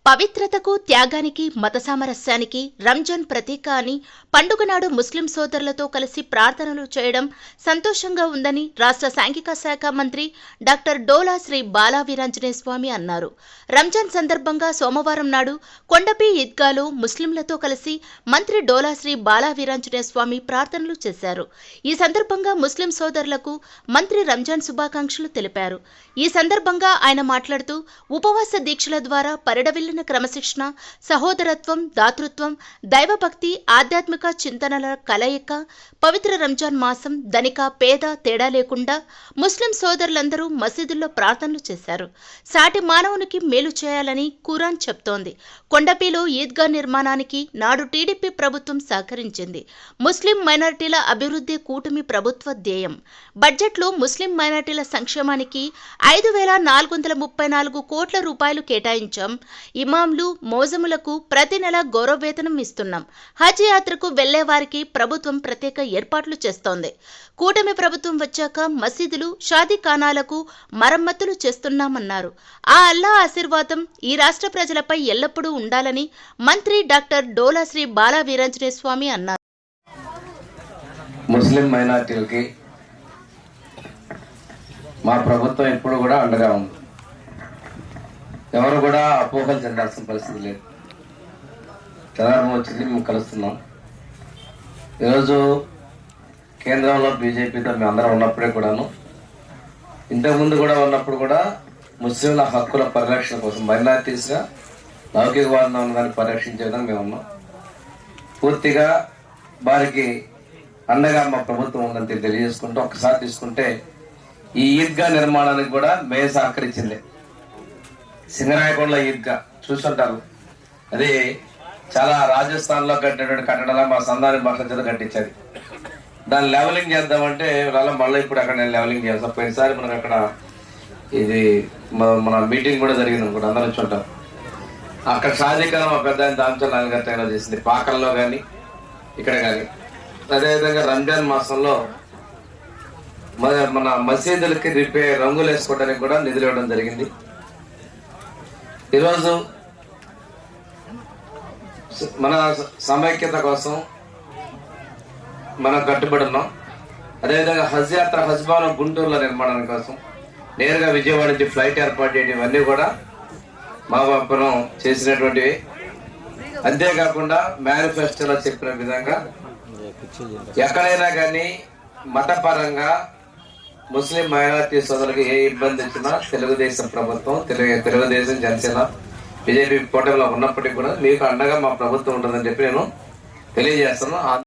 పవిత్రతకు త్యాగానికి మత సామరస్యానికి రంజాన్ ప్రతీక అని పండుగ నాడు ముస్లిం సోదరులతో కలిసి ప్రార్థనలు చేయడం సంతోషంగా ఉందని రాష్ట్ర సాంఘిక శాఖ మంత్రి డాక్టర్ డోలా శ్రీ బాలా వీరాంజనేయ స్వామి అన్నారు. రంజాన్ సందర్భంగా సోమవారం నాడు కొండపి ఈద్గాలో ముస్లింలతో కలిసి మంత్రి డోలా శ్రీ బాలా వీరాంజనేయ స్వామి ప్రార్థనలు చేశారు. ఈ సందర్భంగా ముస్లిం సోదరులకు మంత్రి రంజాన్ శుభాకాంక్షలు తెలిపారు. ఈ సందర్భంగా ఆయన మాట్లాడుతూ ఉపవాస దీక్షల ద్వారా పరిడవిల్లిన క్రమశిక్షణ, సహోదరత్వం, దాతృత్వం, దైవభక్తి, ఆధ్యాత్మిక చింతనల కలయిక పవిత్ర రంజాన్ మాసం ధనిక పేద తేడా లేకుండా ముస్లిం సోదరులందరూ మసీదుల్లో ప్రార్థనలు చేశారు. సాటి మానవునికి మేలు చేయాలని ఖురాన్ చెప్తోంది. కొండపిలో ఈద్గా నిర్మాణానికి నాడు టీడీపీ ప్రభుత్వం సహకరించింది. ముస్లిం మైనారిటీల అభివృద్ధి కూటమి ప్రభుత్వ ధ్యేయం. బడ్జెట్లో ముస్లిం మైనారిటీల సంక్షేమానికి 5,434 కోట్ల రూపాయలు కేటాయించాం. ఇమాంలు, మోజములకు ప్రతి నెల గౌరవ వేతనం ఇస్తున్నాం. హజ్ యాత్రకు వెళ్లే వారికి ప్రభుత్వం ప్రత్యేక ఏర్పాట్లు చేస్తోంది. కూటమి ప్రభుత్వం వచ్చాక మసీదులు, షాదీఖానాలకు మరమ్మతులు చేస్తున్నామన్నారు. ఆ అల్లా ఆశీర్వాదం ఈ రాష్ట్ర ప్రజలపై ఎల్లప్పుడూ ఉండాలని మంత్రి డాక్టర్ డోలా శ్రీ బాలా వీరాంజనేయ స్వామి అన్నారు. ముస్లిం మైనారిటీలకి మా ప్రభుత్వం ఎప్పుడు కూడా అండగా ఉంది. ఎవరు కూడా అపోహలు చెందాల్సిన పరిస్థితి లేదు. తెలంగాణ వచ్చింది, మేము కలుస్తున్నాం. ఈరోజు కేంద్రంలో బీజేపీతో మేము అందరం ఉన్నప్పుడే కూడాను, ఇంతకుముందు కూడా ఉన్నప్పుడు కూడా ముస్లింల హక్కుల పరిరక్షణ కోసం మైనారిటీస్గా లౌకికవాదం ఉన్నదాన్ని పరిరక్షించే విధంగా మేము ఉన్నాం. పూర్తిగా వారికి అండగా మా ప్రభుత్వం ఉందని తెలియజేసుకుంటూ ఒకసారి తీసుకుంటే ఈ ఈద్గా నిర్మాణానికి కూడా మేము సహకరించింది. సింగరాయకొండలో ఈద్గా చూస్తుంటారు. అది చాలా రాజస్థాన్లో కట్టినటువంటి కట్టడాల మా సంధాని భాష చేత కట్టించారు. దాన్ని లెవలింగ్ చేద్దామంటే మళ్ళీ ఇప్పుడు అక్కడ నేను లెవలింగ్ చేస్తాను. పోయినసారి మనకు అక్కడ ఇది మన మీటింగ్ కూడా జరిగింది అనుకుంటా, అందరూ చూంటాం. అక్కడ షాదీఖానా మా పెద్ద ఆయన దాంచల్ నాయన గారి టైంలో చేసింది, పాకల్లో కానీ ఇక్కడ కానీ. అదేవిధంగా రంజాన్ మాసంలో మన మసీదులకి రంగులు వేసుకోవడానికి కూడా నిధులు ఇవ్వడం జరిగింది. ఈరోజు మన సమైక్యత కోసం మనం కట్టుబడి ఉన్నాం. అదేవిధంగా హజ్ యాత్ర, హజ్ భవనం గుంటూరులో నిర్మాణం కోసం నేరుగా విజయవాడ నుంచి ఫ్లైట్ ఏర్పాటు చేయడం, ఇవన్నీ కూడా మా పంపనం చేసినటువంటివి. అంతేకాకుండా మేనిఫెస్టోలో చెప్పిన విధంగా ఎక్కడైనా కానీ మతపరంగా ముస్లిం మైనారిటీ సోదరులకు ఏ ఇబ్బంది వచ్చినా తెలుగుదేశం ప్రభుత్వం, తెలుగుదేశం, జనసేన, బీజేపీ కూటమిలో ఉన్నప్పటికీ కూడా మీకు అండగా మా ప్రభుత్వం ఉంటుందని చెప్పి నేను తెలియజేస్తున్నాను.